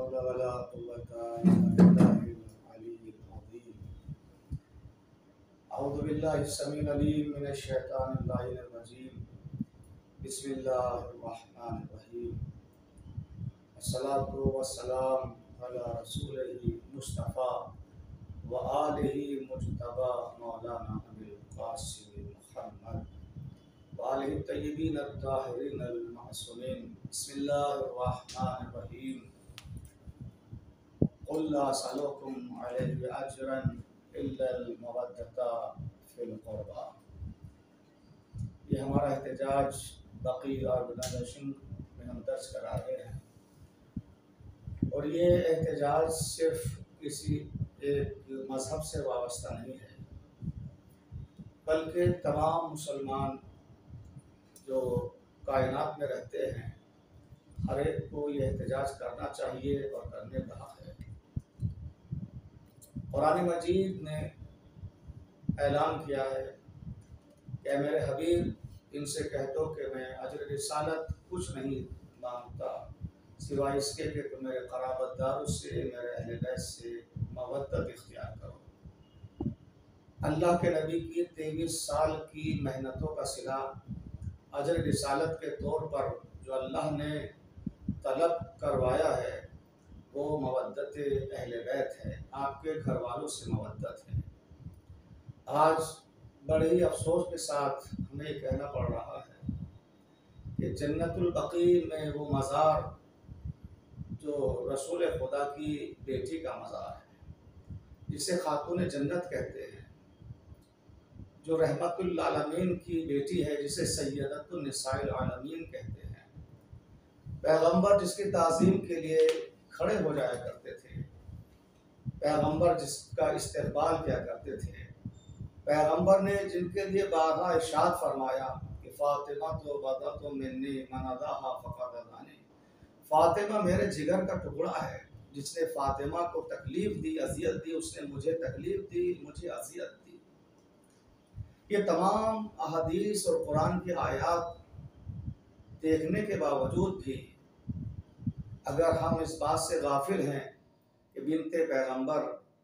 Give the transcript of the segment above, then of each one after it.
हौल वला कुव्वता इल्ला बिल्लाहिल अज़ीम। अऊज़ु बिल्लाहि समीउल अलीम मिनश शैतानिर रजीम। बिस्मिल्लाहिर रहमानिर रहीम। अस्सलातु वस्सलाम अला रसूलिही मुस्तफ़ा व आलिही मुज्तबा मौलाना अबुल क़ासिम मुहम्मद व आलिही तय्यबीन अत्ताहिरीन अल मासूमीन। बिस्मिल्लाहिर रहमानिर रहीम। क़ुल ला असअलुकुम अलैहि अजरन इल्लल मवद्दता फ़िल क़ुरबा। ये हमारा एहतजाज बक़ी और बनदशिन में हम दर्ज करा रहे हैं, और ये एहतजाज सिर्फ किसी एक मज़हब से वाबस्ता नहीं है, बल्कि तमाम मुसलमान जो कायनात में रहते हैं हर एक को ये एहतजाज करना चाहिए और करने का हक़ है। कुरान मजीद ने ऐलान किया है कि मेरे हबीब इनसे कह दो कि मैं अजर रिसालत कुछ नहीं मांगता सिवाय इसके कि तुम मेरे क़राबतदारों से, मेरे अहले बैत से मवद्दत इख्तियार करो। अल्लाह के नबी की 23 साल की मेहनतों का सिला अजर रिसालत के तौर पर जो अल्लाह ने तलब करवाया है वो मवद्दत अहले बैत है, आपके घर वालों से मवद्दत है। आज बड़े ही अफसोस के साथ हमें कहना पड़ रहा है कि जन्नतुल बक़ी में वो मज़ार जो रसूल खुदा की बेटी का मज़ार है, जिसे खातून जन्नत कहते हैं, जो रहमतुल आलमीन की बेटी है, जिसे सय्यदतुन निसाइल आलमीन कहते हैं, पैगंबर जिसकी ताज़ीम के लिए खड़े हो जाया करते थे, पैगंबर जिसका इस्तक़बाल किया करते थे, पैगंबर ने जिनके लिए बारहा इरशाद फरमाया कि फ़ातिमा तो बदअतु मिन्नी मन अदाहा फ़क़द अदानी। फ़ातिमा मेरे जिगर का टुकड़ा है, जिसने फ़ातिमा को तकलीफ़ दी, अज़ियत दी, उसने मुझे तकलीफ़ दी, मुझे अज़ियत दी। ये तमाम अहादीस और कुरान की आयात देखने के बावजूद भी अगर हम इस बात से गाफिल हैं कि बिनते पैगंबर,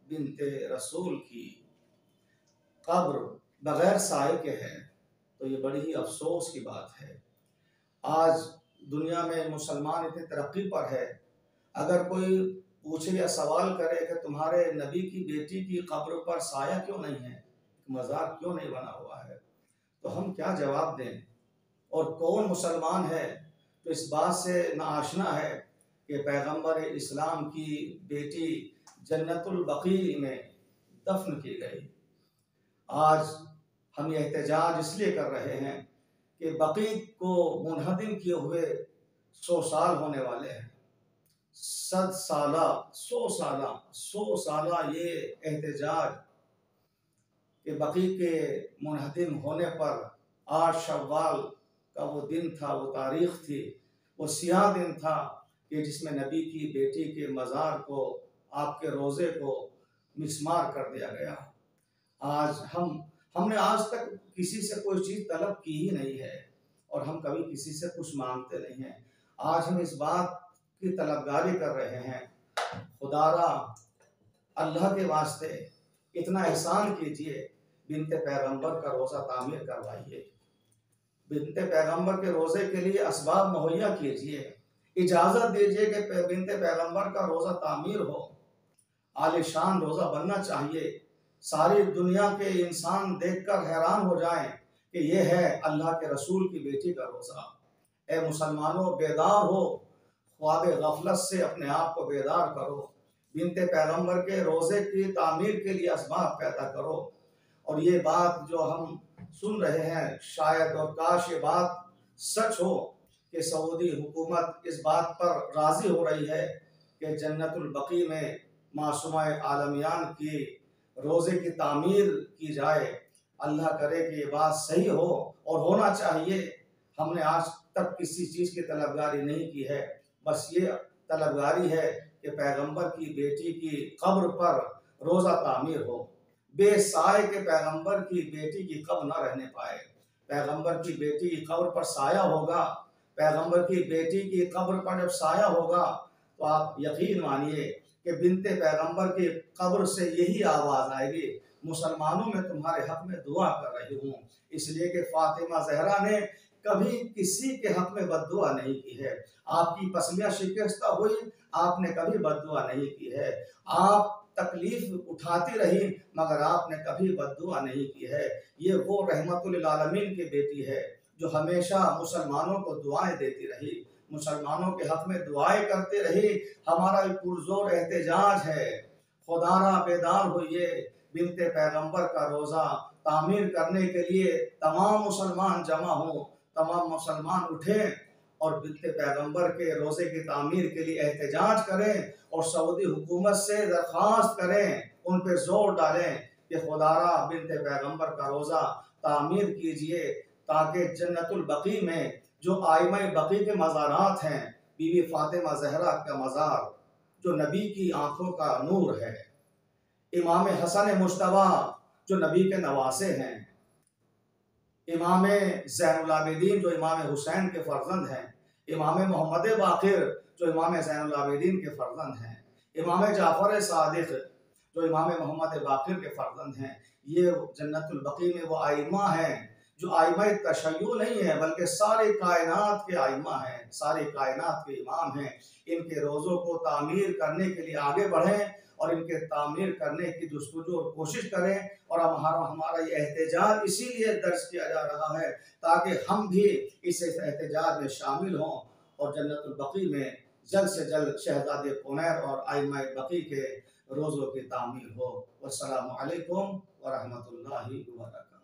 बिनते रसूल की कब्र बग़ैर साए के है, तो ये बड़ी ही अफसोस की बात है। आज दुनिया में मुसलमान इतनी तरक्की पर है, अगर कोई पूछे या सवाल करे कि तुम्हारे नबी की बेटी की कब्र पर साया क्यों नहीं है, मज़ार क्यों नहीं बना हुआ है, तो हम क्या जवाब दें? और कौन मुसलमान है तो इस बात से नाआशना है कि पैगंबर इस्लाम की बेटी जन्नतुल बक़ी में दफन की गई। आज हम ये एहतजाज इसलिए कर रहे हैं कि बक़ी को मुनहदिम किए हुए 100 साल होने वाले हैं। 100 साला ये एहतजाज कि बक़ी के मुनहदिम होने पर 8 शव्वाल का वो दिन था, वो तारीख़ थी, वो सियाह दिन था कि जिसमें नबी की बेटी के मज़ार को, आपके रोज़े को मिस्मार कर दिया गया। आज हमने आज तक किसी से कोई चीज़ तलब की ही नहीं है, और हम कभी किसी से कुछ मांगते नहीं हैं। आज हम इस बात की तलबगारी कर रहे हैं, खुदारा अल्लाह के वास्ते इतना एहसान कीजिए, बिनते पैगंबर का रोज़ा तामीर करवाइए, बिनते पैगंबर के रोज़े के लिए असबाब मुहैया कीजिए, इजाज़त दीजिए कि बिनते पैगंबर का रोज़ा तामीर हो, आलिशान रोज़ा बनना चाहिए, सारी दुनिया के इंसान देखकर हैरान हो जाएं कि ये है अल्लाह के रसूल की बेटी का रोज़ा। ए मुसलमानों, बेदार हो, ख्वाब गफलत से अपने आप को बेदार करो, बिनते पैगंबर के रोज़े की तामीर के लिए असबाब पैदा करो। और ये बात जो हम सुन रहे हैं, शायद और काश ये बात सच हो कि सऊदी हुकूमत इस बात पर राज़ी हो रही है कि जन्नतुल बक़ी में मासूमा आलमियान की रोज़े की तामीर की जाए। अल्लाह करे कि ये बात सही हो, और होना चाहिए। हमने आज तक किसी चीज़ की तलबगारी नहीं की है, बस ये तलबगारी है कि पैगंबर की बेटी की कब्र पर रोज़ा तामीर हो। बेसाए के पैगंबर की बेटी की कब्र न रहने पाए। पैगंबर की बेटी की कब्र पर साया होगा, पैगंबर की बेटी की कब्र पर जब साया होगा तो आप यकीन मानिए कि बिनते पैगंबर की कब्र से यही आवाज़ आएगी, मुसलमानों में तुम्हारे हक में दुआ कर रही हूँ। इसलिए कि फातिमा जहरा ने कभी किसी के हक में बद्दुआ नहीं की है। आपकी पसलियाँ शिकस्त हुई, आपने कभी बद्दुआ नहीं की है। आप तकलीफ उठाती रही मगर आपने कभी बद्दुआ नहीं की है। ये वो रहमतुल आलमीन की बेटी है जो हमेशा मुसलमानों को दुआएं देती रही, मुसलमानों के हक में दुआएं करती रही। हमारा पुरजोर एहतजाज है, खुदारा बेदार होइए, बिनते पैगंबर का रोज़ा तामीर करने के लिए तमाम मुसलमान जमा हों, तमाम मुसलमान उठें और बिनते पैगंबर के रोज़े की तामीर के लिए एहतजाज करें और सऊदी हुकूमत से दरख्वास्त करें, उन पर जोर डालें कि खुदारा बिनते पैगंबर का रोज़ा तामीर कीजिए, ताकि जन्नतुल बकी में जो आइमा बकी के मज़ारात हैं, बीवी फातिमा जहरा का मज़ार जो नबी की आंखों का नूर है, इमाम हसन मुश्तबा जो नबी के नवासे हैं, इमाम ज़ैनुल आबिदीन जो इमाम हुसैन के फर्जंद हैं, इमाम मोहम्मद बाक़िर जो इमाम ज़ैनुल आबिदीन के फर्जंद हैं, इमाम जाफ़र सादिक़ जो इमाम मोहम्मद बाक़िर के फर्जंद हैं, ये जन्नतुल बकी में वो आइमा हैं जो आइमा तशय्युअ नहीं है बल्कि सारे कायनात के आइमा हैं, सारे कायनात के इमाम हैं। इनके रोज़ों को तामीर करने के लिए आगे बढ़ें और इनके तामीर करने की जुस्तजू और कोशिश करें। और हमारा ये एहतजाज इसीलिए दर्ज किया जा रहा है ताकि हम भी इस एहतजाज में शामिल हों और जन्नतुल बकी में जल्द से जल्द शहज़ादे पुनैर और आइमा बकी के रोज़ों की तामीर हो। वस्सलामु अलैकुम व रहमतुल्लाहि व बरकातहू।